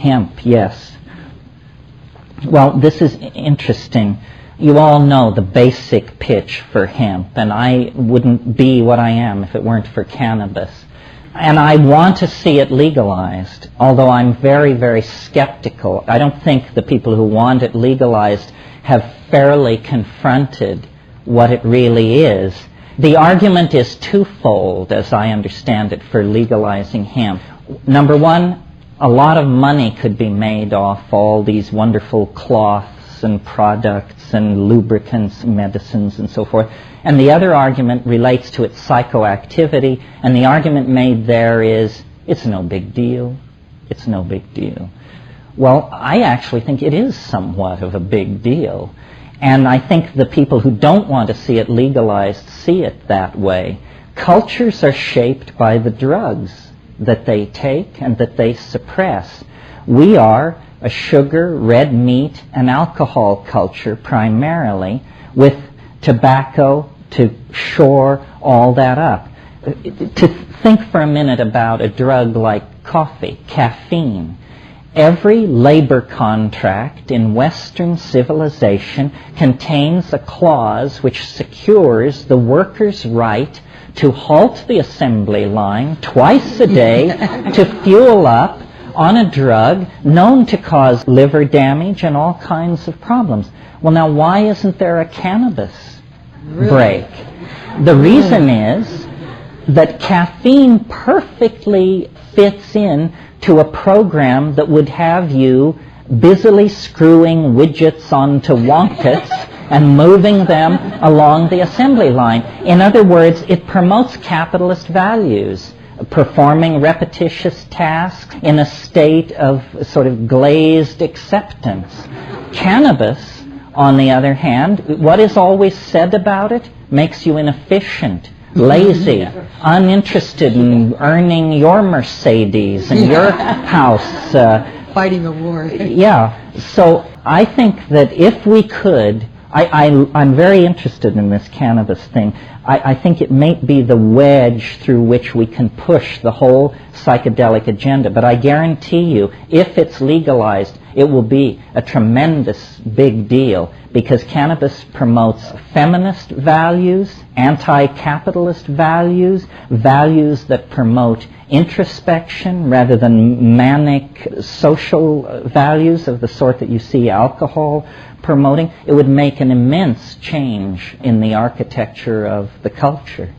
Hemp, yes. Well, this is interesting. You all know the basic pitch for hemp, and I wouldn't be what I am if it weren't for cannabis. And I want to see it legalized, although I'm very, very skeptical. I don't think the people who want it legalized have fairly confronted what it really is. The argument is twofold, as I understand it, for legalizing hemp. Number one, a lot of money could be made off all these wonderful cloths and products and lubricants, medicines, and so forth. And the other argument relates to its psychoactivity, and the argument made there is, it's no big deal. It's no big deal. Well, I actually think it is somewhat of a big deal. And I think the people who don't want to see it legalized see it that way. Cultures are shaped by the drugs that they take and that they suppress. We are a sugar, red meat, and alcohol culture primarily, with tobacco to shore all that up. To think for a minute about a drug like coffee, caffeine. Every labor contract in Western civilization contains a clause which secures the worker's right to halt the assembly line twice a day to fuel up on a drug known to cause liver damage and all kinds of problems. Well, now, why isn't there a cannabis break? The reason is that caffeine perfectly fits in to a program that would have you busily screwing widgets onto wonkets and moving them along the assembly line. In other words, it promotes capitalist values, performing repetitious tasks in a state of sort of glazed acceptance. Cannabis, on the other hand, what is always said about it? Makes you inefficient, lazy, uninterested in earning your Mercedes and your house. Fighting a war. Yeah. So I think that if we could, I'm very interested in this cannabis thing. I think it may be the wedge through which we can push the whole psychedelic agenda. But I guarantee you, if it's legalized, it will be a tremendous big deal, because cannabis promotes feminist values, anti-capitalist values, values that promote introspection rather than manic social values of the sort that you see alcohol promoting. It would make an immense change in the architecture of the culture.